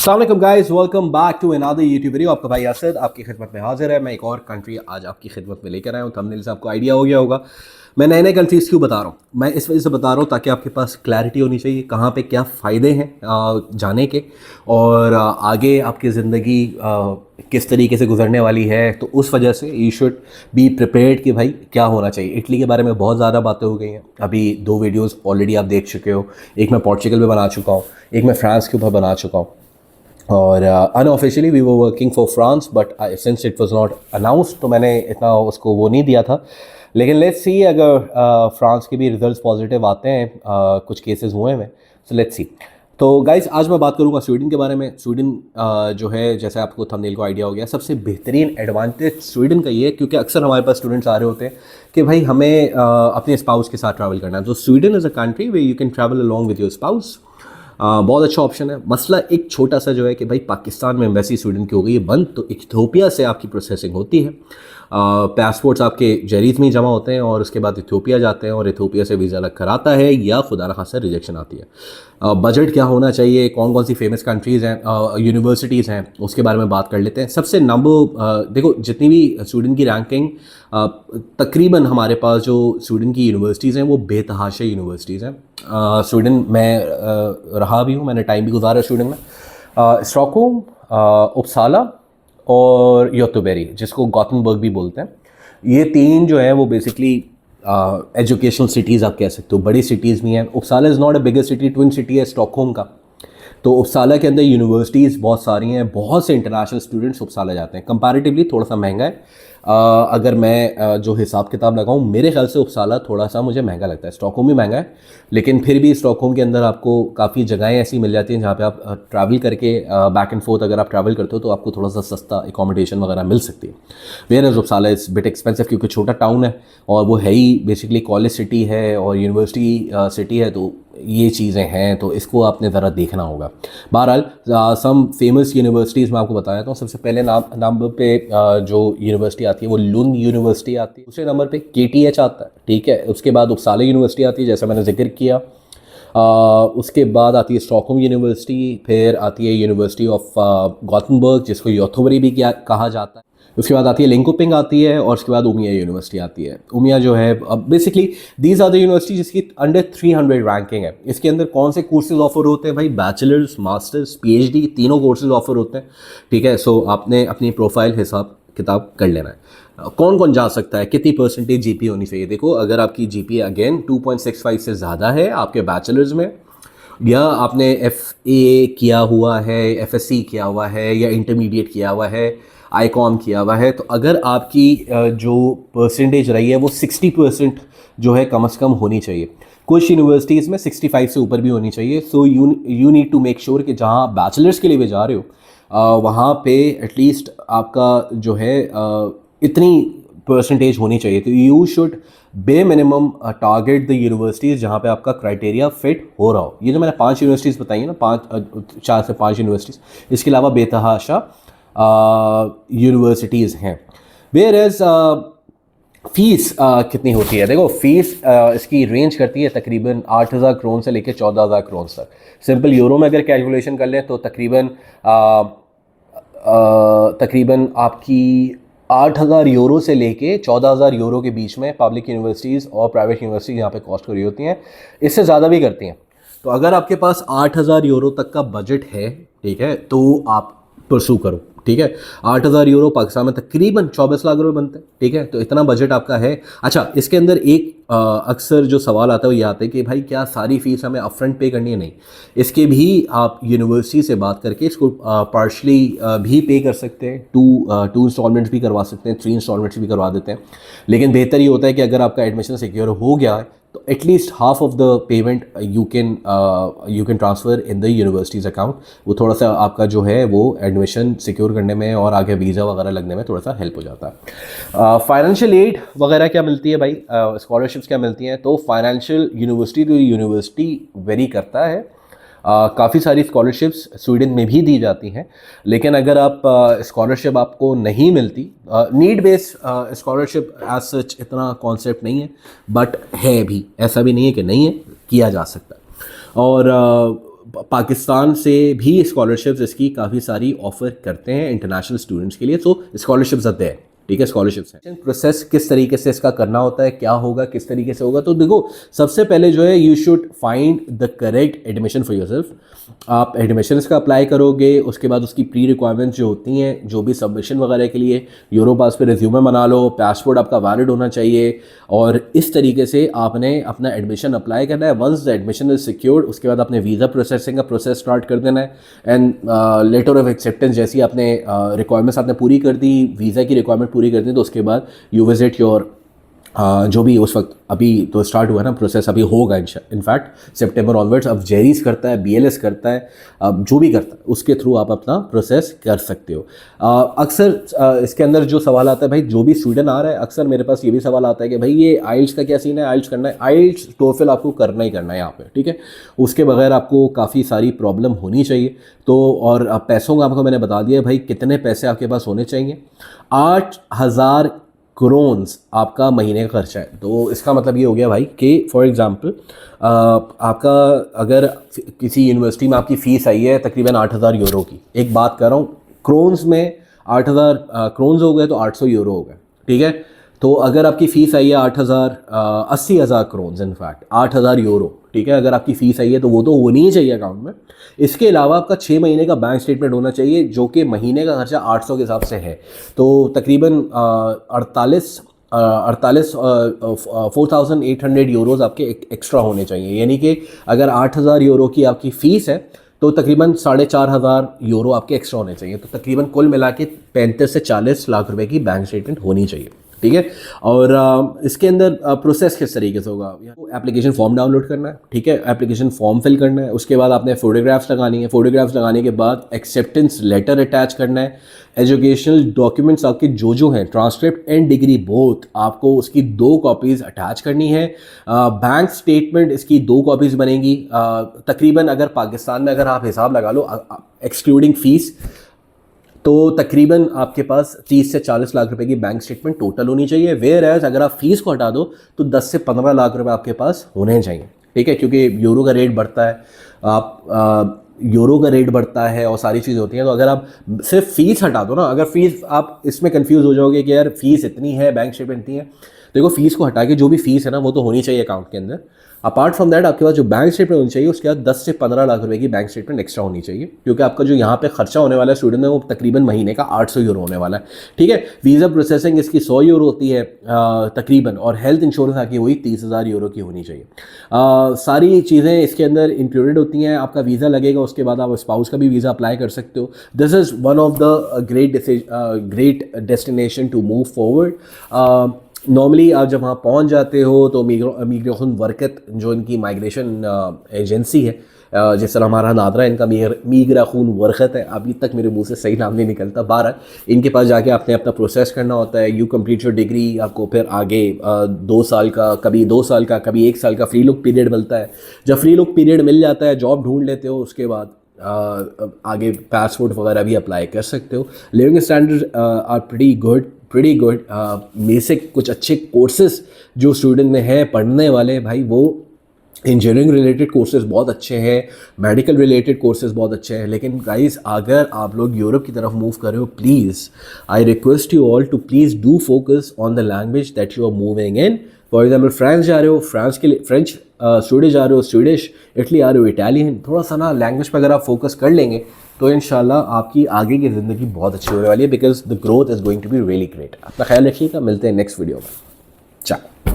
अस्सलाम वालेकुम guys, welcome back to another YouTube video. आपका भाई असद आपकी खिदमत में हाजिर है। मैं एक और कंट्री आज आपकी खिदमत में लेकर आया हूँ। थंबनेल से आपको आइडिया हो गया होगा मैं नए नए कंट्रीज़ क्यों बता रहा हूँ। मैं इस वजह से बता रहा हूँ ताकि आपके पास क्लैरिटी होनी चाहिए कहाँ पे क्या फ़ायदे हैं जाने के, और आगे आपकी ज़िंदगी किस तरीके से गुजरने वाली है। तो उस वजह से यू शुड बी प्रिपेयर्ड कि भाई क्या होना चाहिए। इटली के बारे में बहुत ज़्यादा बातें हो गई हैं, अभी 2 वीडियोज़ ऑलरेडी आप देख चुके हो। एक मैं पोर्चुगल में बना चुका हूँ, एक मैं फ्रांस के ऊपर बना चुका हूँ। और unofficially we were working for France, but since it was not announced तो मैंने इतना उसको वो नहीं दिया था। लेकिन लेट्स सी अगर फ्रांस के भी रिजल्ट्स पॉजिटिव आते हैं, कुछ केसेस हुए हैं, सो लेट्स सी। तो गाइज आज मैं बात करूंगा स्वीडन के बारे में। स्वीडन जो है, जैसे आपको थंबनेल को आइडिया हो गया, सबसे बेहतरीन एडवांटेज स्वीडन का ये है क्योंकि अक्सर हमारे पास स्टूडेंट्स आ रहे होते हैं कि भाई हमें अपने स्पाउस के साथ ट्रैवल करना है। तो Sweden is a country way you can travel along with your spouse. बहुत अच्छा ऑप्शन है। मसला एक छोटा सा जो है कि भाई पाकिस्तान में एम्बेसी स्वीडन की हो गई है बंद, तो इथियोपिया से आपकी प्रोसेसिंग होती है। पासपोर्ट्स आपके जरीज में ही जमा होते हैं और उसके बाद इथियोपिया जाते हैं और इथियोपिया से वीज़ा लग कर आता है या खुदा न खासा रिजेक्शन आती है। बजट क्या होना चाहिए, कौन कौन सी फेमस कंट्रीज़ हैं, यूनिवर्सिटीज़ हैं, उसके बारे में बात कर लेते हैं। सबसे नंबर देखो, जितनी भी स्वीडन की रैंकिंग तकरीबन हमारे पास जो स्वीडन की यूनिवर्सिटीज़ हैं वो बेतहाशा यूनिवर्सिटीज़ हैं। स्वीडन में रहा भी हूँ, मैंने टाइम भी गुजारा स्वीडन में। स्टॉकहोम, उपसाला और योत्तोबेरी, जिसको गॉथेनबर्ग भी बोलते हैं, ये 3 जो है वो बेसिकली एजुकेशनल सिटीज़ आप कह सकते हो। बड़ी सिटीज़ नहीं हैं। Uppsala is not a bigger city, twin city है स्टॉकहोम का। तो उपसाला के अंदर यूनिवर्सिटीज़ बहुत सारी हैं, बहुत से इंटरनेशनल स्टूडेंट्स उपसाला जाते हैं। कंपैरेटिवली थोड़ा सा महंगा है। अगर मैं जो हिसाब किताब लगाऊं, मेरे ख्याल से उपसाला थोड़ा सा मुझे महंगा लगता है। स्टॉकहोम भी महंगा है, लेकिन फिर भी स्टॉकहोम के अंदर आपको काफ़ी जगहें ऐसी मिल जाती हैं जहाँ पे आप ट्रैवल करके बैक एंड फोर्थ अगर आप ट्रैवल करते हो तो आपको थोड़ा सा सस्ता एकोमोडेशन वगैरह मिल सकती है। Whereas Uppsala is bit expensive क्योंकि छोटा टाउन है और वो है ही बेसिकली कॉलेज सिटी है और यूनिवर्सिटी सिटी है, तो ये चीज़ें हैं, तो इसको आपने ज़रा देखना होगा। बहरहाल सम फेमस यूनिवर्सिटीज़ मैं आपको बताया था। सबसे पहले नंबर पे जो यूनिवर्सिटी आती है वो लुंड यूनिवर्सिटी आती है। दूसरे नंबर पे KTH आता है, ठीक है। उसके बाद उपसाला यूनिवर्सिटी आती है, जैसा मैंने जिक्र किया। उसके बाद आती है स्टॉकहोम यूनिवर्सिटी, फिर आती है यूनिवर्सिटी ऑफ गॉथेनबर्ग, जिसको योथोबरी भी कहा जाता है। उसके बाद आती है लिंकोपिंग आती है और उसके बाद उमिया यूनिवर्सिटी आती है। उमिया जो है basically these are the university जिसकी अंडर 300 रैंकिंग है। इसके अंदर कौन से कोर्सेज ऑफर होते हैं भाई? बैचलर्स, मास्टर्स, PhD तीनों कोर्सेज ऑफर होते हैं, ठीक है। सो आपने अपनी प्रोफाइल हिसाब किताब कर लेना है। कौन कौन जा सकता है, कितनी परसेंटेज GPA होनी चाहिए? देखो, अगर आपकी GPA अगेन 2.65 से ज़्यादा है आपके बैचलर्स में, या आपने FA किया हुआ है, FSC किया हुआ है, या इंटरमीडिएट किया हुआ है, ICOM किया हुआ है, तो अगर आपकी जो परसेंटेज रही है वो 60% जो है कम से कम होनी चाहिए। कुछ यूनिवर्सिटीज़ में 65 से ऊपर भी होनी चाहिए। So you need to make sure कि जहाँ बैचलर्स के लिए भी जा रहे हो वहाँ पे एटलीस्ट आपका जो है इतनी परसेंटेज होनी चाहिए। तो you should be minimum target the universities जहाँ पे आपका क्राइटेरिया फिट हो रहा हो। ये जो मैंने 5 यूनिवर्सिटीज़ बताई हैं ना, 4 से 5 यूनिवर्सिटीज़, इसके अलावा बेतहाशा यूनिवर्सिटीज़ हैं। वेयर एज फ़ीस कितनी होती है? देखो, फ़ीस इसकी रेंज करती है तकरीबन 8,000 क्रोन से लेकर 14,000 क्रोन तक। सिंपल यूरो में अगर कैलकुलेशन कर लें तो तकरीबन आपकी 8,000 यूरो से लेके 14,000 यूरो के बीच में पब्लिक यूनिवर्सिटीज़ और प्राइवेट यूनिवर्सिटीज़ यहाँ पे कॉस्ट कर रही होती हैं। इससे ज़्यादा भी करती हैं। तो अगर आपके पास 8,000 यूरो तक का बजट है, ठीक है, तो आप परसू करो, ठीक है। 8,000 यूरो पाकिस्तान में तकरीबन 24 लाख रुपए बनते हैं, ठीक है। तो इतना बजट आपका है। अच्छा, इसके अंदर एक अक्सर जो सवाल आता है वो ये आता है कि भाई क्या सारी फीस हमें अपफ्रंट पे करनी है? नहीं, इसके भी आप यूनिवर्सिटी से बात करके इसको पार्शली भी पे कर सकते हैं। टू इंस्टॉलमेंट्स भी करवा सकते हैं, 3 इंस्टॉलमेंट्स भी करवा देते हैं। लेकिन बेहतर ये होता है कि अगर आपका एडमिशन सिक्योर हो गया है तो at least half of the payment you can transfer in the universities account. वो थोड़ा सा आपका जो है वो एडमिशन सिक्योर करने में और आगे वीज़ा वगैरह लगने में थोड़ा सा हेल्प हो जाता है। फाइनेंशियल एड वगैरह क्या मिलती है भाई? स्कॉलरशिप्स क्या मिलती हैं? तो financial university to university vary करता है। काफ़ी सारी स्कॉलरशिप्स स्वीडन में भी दी जाती हैं, लेकिन अगर आप स्कॉलरशिप आपको नहीं मिलती, need based scholarship as such इतना कॉन्सेप्ट नहीं है, बट है भी, ऐसा भी नहीं है कि नहीं है, किया जा सकता है। और पाकिस्तान से भी स्कॉलरशिप्स इसकी काफ़ी सारी ऑफ़र करते हैं इंटरनेशनल स्टूडेंट्स के लिए, तो स्कॉलरशिप्स आते हैं, ठीक है, स्कॉलरशिप्स हैं। प्रोसेस किस तरीके से इसका करना होता है, क्या होगा, किस तरीके से होगा, तो देखो सबसे पहले जो है you should find the correct admission for yourself. आप एडमिशन का अप्लाई करोगे, उसके बाद उसकी प्री रिक्वायरमेंट्स जो होती हैं, जो भी सबमिशन वगैरह के लिए यूरोपास पे रिज्यूमे बना लो, पासपोर्ट आपका वैलिड होना चाहिए, और इस तरीके से आपने अपना एडमिशन अप्लाई करना है। Once the admission is secured, उसके बाद आपने वीज़ा प्रोसेसिंग का प्रोसेस स्टार्ट कर देना है, एंड लेटर ऑफ एक्सेप्टेंस जैसी आपने रिक्वायरमेंट्स आपने पूरी कर दी, वीज़ा की रिक्वायरमेंट पूरी कर दी, तो उसके बाद यू विजिट योर जो भी उस वक्त अभी तो स्टार्ट हुआ ना प्रोसेस, अभी होगा इनफैक्ट सितंबर ऑनवर्ड्स। अब जेरीस करता है, BLS करता है, अब जो भी करता है उसके थ्रू आप अपना प्रोसेस कर सकते हो। अक्सर इसके अंदर जो सवाल आता है भाई, जो भी स्टूडेंट आ रहा है, अक्सर मेरे पास ये भी सवाल आता है कि भाई ये आइल्स का क्या सीन है, आइल्स करना है, आइल्स टोफल आपको करना ही करना है यहाँ पे, ठीक है, उसके बगैर आपको काफ़ी सारी प्रॉब्लम होनी चाहिए। तो और पैसों का आपको मैंने बता दिया भाई, कितने पैसे आपके पास होने चाहिए। 8,000 क्रोन्स आपका महीने का खर्चा है। तो इसका मतलब ये हो गया भाई कि फॉर एग्ज़ाम्पल आपका अगर किसी यूनिवर्सिटी में आपकी फ़ीस आई है तकरीबन 8,000 यूरो की, एक बात कर रहा हूँ, क्रोन्स में 8,000 क्रोन्स हो गए तो 800 यूरो हो गए, ठीक है। तो अगर आपकी फ़ीस आई है 80,000 क्रोन्स, इनफैक्ट 8,000 यूरो, ठीक है, अगर आपकी फ़ीस आई है तो वो तो होनी ही चाहिए अकाउंट में। इसके अलावा आपका 6 महीने का बैंक स्टेटमेंट होना चाहिए, जो कि महीने का खर्चा 800 के हिसाब से है, तो तकरीबन 4,800 यूरोज़ आपके एक्स्ट्रा होने चाहिए। यानी कि अगर 8,000 यूरो की आपकी फ़ीस है तो तकरीबन 4,500 यूरो आपके एक्स्ट्रा होने चाहिए। तो तकरीबन कुल मिला के 35 से 40 लाख रुपए की बैंक स्टेटमेंट होनी चाहिए, ठीक है। और इसके अंदर प्रोसेस किस तरीके से होगा, एप्लीकेशन फॉर्म डाउनलोड करना है, ठीक है, एप्लीकेशन फॉर्म फिल करना है, उसके बाद आपने फ़ोटोग्राफ्स लगानी है, फ़ोटोग्राफ्स लगाने के बाद एक्सेप्टेंस लेटर अटैच करना है, एजुकेशनल डॉक्यूमेंट्स आपके जो हैं, ट्रांसक्रिप्ट एंड डिग्री बोथ, आपको उसकी 2 कॉपीज़ अटैच करनी है। बैंक स्टेटमेंट इसकी 2 कॉपीज़ बनेंगी। तकरीबन अगर पाकिस्तान में अगर आप हिसाब लगा लो एक्सक्लूडिंग फ़ीस, तो तकरीबन आपके पास 30 से 40 लाख रुपए की बैंक स्टेटमेंट टोटल होनी चाहिए। वेयर एज अगर आप फीस को हटा दो तो 10 से 15 लाख रुपए आपके पास होने चाहिए, ठीक है, क्योंकि यूरो का रेट बढ़ता है, आप यूरो का रेट बढ़ता है और सारी चीज़ होती हैं। तो अगर आप सिर्फ फ़ीस हटा दो ना, अगर फ़ीस आप इसमें कंफ्यूज हो जाओगे कि यार फ़ीस इतनी है, बैंक स्टेटमेंट इतनी है, देखो फ़ीस को हटा के जो भी फ़ीस है ना वो तो होनी चाहिए अकाउंट के अंदर। अपार्ट फ्रॉम दैट आपके पास जो बैंक स्टेटमेंट होनी चाहिए, उसके बाद 10 से 15 लाख रुपए की बैंक स्टेटमेंट एक्स्ट्रा होनी चाहिए, क्योंकि आपका जो यहाँ पे खर्चा होने वाला है स्टूडेंट में वो तकरीबन महीने का 800 यूरो होने वाला है, ठीक है। वीज़ा प्रोसेसिंग इसकी 100 यूरो होती है तकरीबन, और हेल्थ इंश्योरेंस आकी हुई 30,000 यूरो की होनी चाहिए। सारी चीज़ें इसके अंदर इंक्लूडेड होती हैं। आपका वीज़ा लगेगा, उसके बाद आप स्पाउस का भी वीज़ा अप्लाई कर सकते हो। This is one of the great destination to move forward. Normally आप जब वहाँ पहुँच जाते हो तो मीग्रेशन वर्कत जो इनकी माइग्रेशन एजेंसी है, जिस तरह हमारा नादरा इनका मीग्राखून वर्कत है, अभी तक मेरे मुंह से सही नाम नहीं निकलता, 12 इनके पास जाके आपने अपना प्रोसेस करना होता है। यू कंप्लीट योर डिग्री, आपको फिर आगे 2 साल का, कभी 2 साल का, कभी 1 साल का फ्री लुक पीरियड मिलता है। जब फ्री लुक पीरियड मिल जाता है, जॉब ढूंढ लेते हो, उसके बाद आगे पासपोर्ट वगैरह भी अप्लाई कर सकते हो। Living standard are pretty good. Basic कुछ अच्छे कोर्सेज जो स्टूडेंट में है पढ़ने वाले भाई, वो इंजीनियरिंग रिलेटेड कोर्सेज बहुत अच्छे हैं, मेडिकल रिलेटेड कोर्सेज बहुत अच्छे हैं। लेकिन गाइस अगर आप लोग यूरोप की तरफ मूव कर रहे हो, please I request you all to please do focus on the language that you are moving in. For example France जा रहे हो, फ्रांस के लिए फ्रेंच, स्वीडिश जा रहे हो स्वीडिश, इटली आ रहे हो इटालियन, थोड़ा सा ना लैंग्वेज पर अगर आप फोकस कर लेंगे तो इंशाल्लाह आपकी आगे की ज़िंदगी बहुत अच्छी होने वाली है, because the growth is going to be really great. अपना ख्याल रखिएगा, मिलते हैं नेक्स्ट वीडियो में। चाय।